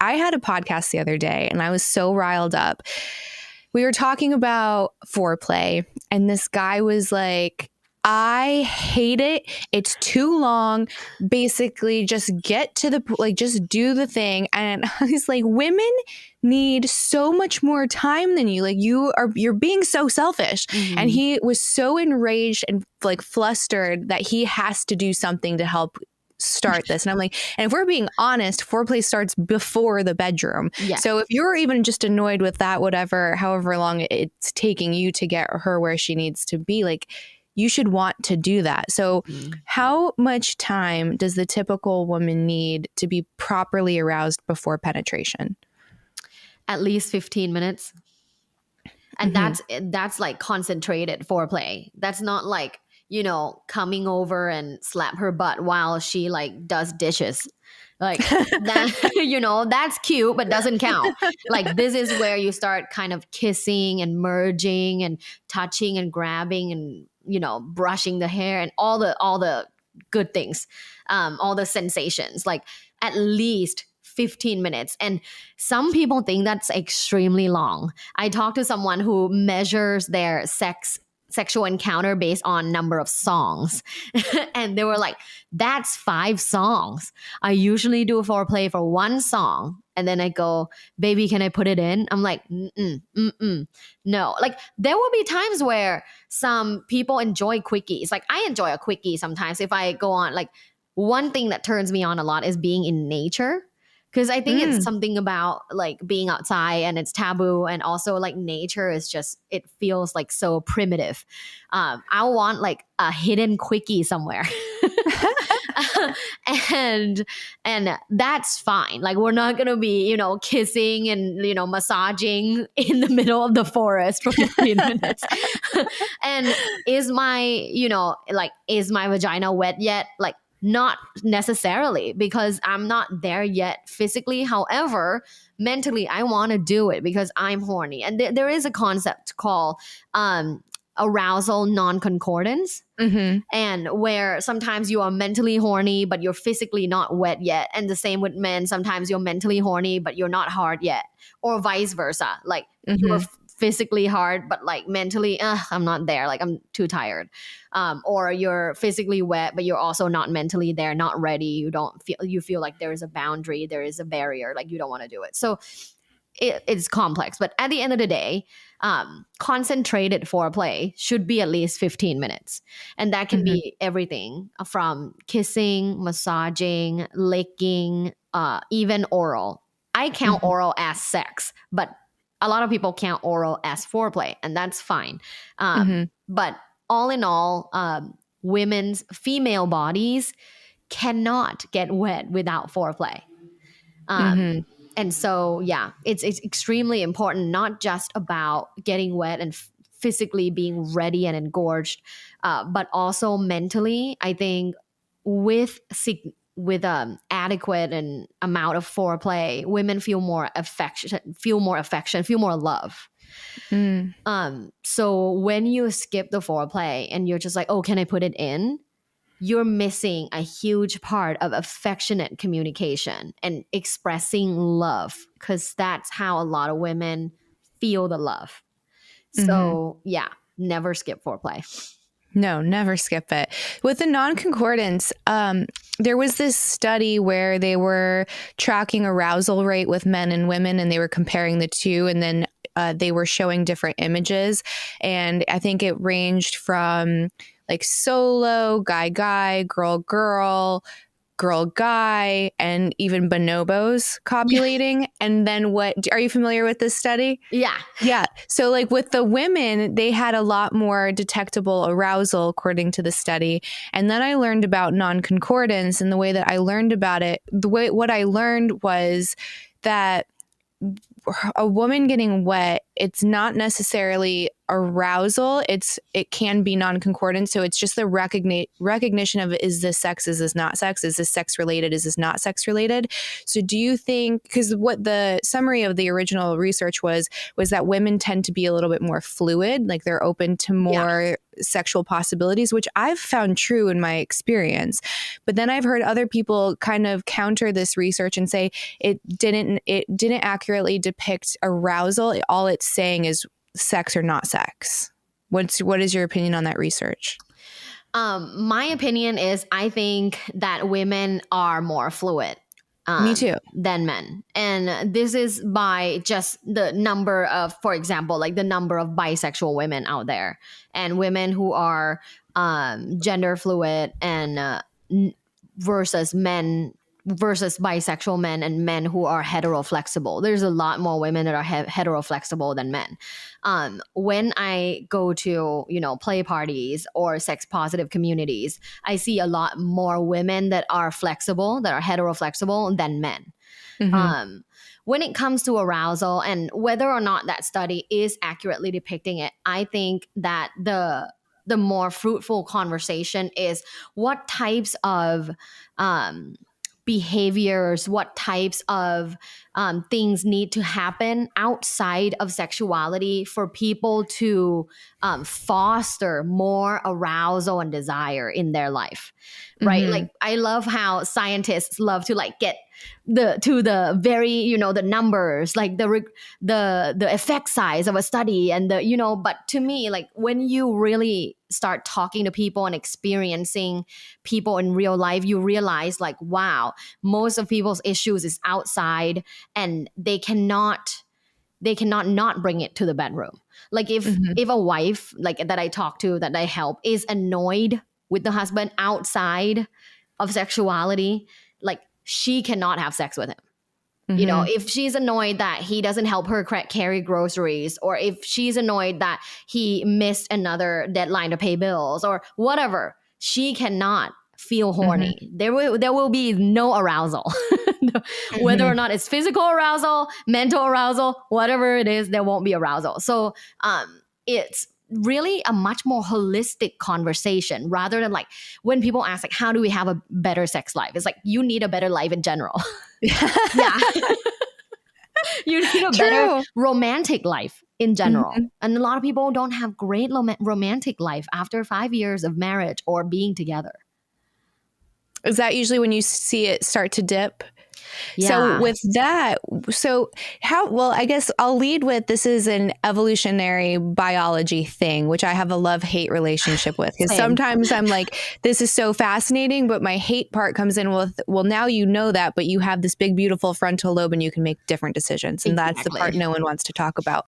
I had a podcast the other day and I was so riled up. We were talking about foreplay and this guy was like, I hate it. It's too long. Basically, just get to the, like, just do the thing. And I was like, women need so much more time than you. Like, you're being so selfish. Mm-hmm. And he was so enraged and like flustered that he has to do something to help start this. And I'm like, and if we're being honest, foreplay starts before the bedroom. Yeah. So if you're even just annoyed with that, however long it's taking you to get her where she needs to be, like, you should want to do that. So how much time does the typical woman need to be properly aroused before penetration? At least 15 minutes. And that's like concentrated foreplay. That's not like, you know, coming over and slap her butt while she like does dishes. Like that, you know, that's cute, but doesn't count. Like this is where you start kind of kissing and merging and touching and grabbing and, you know, brushing the hair and all the good things, all the sensations, like at least 15 minutes. And some people think that's extremely long. I talked to someone who measures their sexual encounter based on number of songs. And they were like, that's 5 songs. I usually do foreplay for 1 song. And then I go, baby, can I put it in? I'm like, no. Like there will be times where some people enjoy quickies. Like I enjoy a quickie sometimes if I go on. Like one thing that turns me on a lot is being in nature. Because I think it's something about like being outside and it's taboo. And also like nature is just, it feels like so primitive. I want like a hidden quickie somewhere. and that's fine. Like we're not going to be, you know, kissing and, you know, massaging in the middle of the forest for 15 minutes. And is my vagina wet yet? Like, not necessarily, because I'm not there yet physically. However, mentally, I want to do it because I'm horny. And there is a concept called arousal non-concordance. And where sometimes you are mentally horny, but you're physically not wet yet. And the same with men. Sometimes you're mentally horny, but you're not hard yet. Or vice versa. Like you're physically hard, but like mentally, I'm not there. Like I'm too tired. Or you're physically wet, but you're also not mentally there, not ready. You feel like there is a boundary, there is a barrier, like you don't want to do it. So it's complex. But at the end of the day, concentrated foreplay should be at least 15 minutes. And that can be everything from kissing, massaging, licking, even oral. I count oral as sex, but a lot of people count oral as foreplay, and that's fine. But all in all, women's female bodies cannot get wet without foreplay. And so, yeah, it's extremely important, not just about getting wet and physically being ready and engorged, but also mentally. I think with adequate and amount of foreplay, women feel more affection, feel more love. So when you skip the foreplay and you're just like, oh, can I put it in? You're missing a huge part of affectionate communication and expressing love, because that's how a lot of women feel the love. So yeah, never skip foreplay. No, never skip it. With the non-concordance, there was this study where they were tracking arousal rate with men and women, and they were comparing the two, and then they were showing different images. And I think it ranged from like solo, guy, girl, guy, and even bonobos copulating. And then are you familiar with this study? Yeah. So like with the women, they had a lot more detectable arousal according to the study. And then I learned about non-concordance, and the way that I learned about it, what I learned was that a woman getting wet it's not necessarily arousal. It can be non-concordant. So it's just the recognition of, is this sex? Is this not sex? Is this sex related? Is this not sex related? So do you think, because what the summary of the original research was that women tend to be a little bit more fluid, like they're open to more sexual possibilities, which I've found true in my experience. But then I've heard other people kind of counter this research and say it didn't accurately depict arousal. All it's saying is sex or not sex. What is your opinion on that research? My opinion is I think that women are more fluid. Me too. Than men. And this is by just the number of, for example, like the number of bisexual women out there and women who are gender fluid and versus bisexual men and men who are heteroflexible. There's a lot more women that are heteroflexible than men. When I go to, play parties or sex positive communities, I see a lot more women that are flexible, that are heteroflexible than men. Mm-hmm. When it comes to arousal and whether or not that study is accurately depicting it, I think that the more fruitful conversation is what types of behaviors, what types of things need to happen outside of sexuality for people to foster more arousal and desire in their life, right? Mm-hmm. Like I love how scientists love to like get the very, the numbers, like the effect size of a study and but to me, like when you really start talking to people and experiencing people in real life, you realize like, wow, most of people's issues is outside and they cannot not bring it to the bedroom. Like if a wife like that I talk to, that I help, is annoyed with the husband outside of sexuality, like she cannot have sex with him. Mm-hmm. If she's annoyed that he doesn't help her carry groceries, or if she's annoyed that he missed another deadline to pay bills or whatever, she cannot feel horny. Mm-hmm. There will be no arousal. Whether or not it's physical arousal, mental arousal, whatever it is, there won't be arousal. So it's really a much more holistic conversation rather than like when people ask like, how do we have a better sex life? It's like, you need a better life in general. Yeah. You need a better romantic life in general. Mm-hmm. And a lot of people don't have great romantic life after 5 years of marriage or being together. Is that usually when you see it start to dip? Yeah. So with that, I guess I'll lead with, this is an evolutionary biology thing, which I have a love-hate relationship with. Because sometimes I'm like, this is so fascinating, but my hate part comes in with, well, now you know that, but you have this big, beautiful frontal lobe and you can make different decisions. And That's the part no one wants to talk about.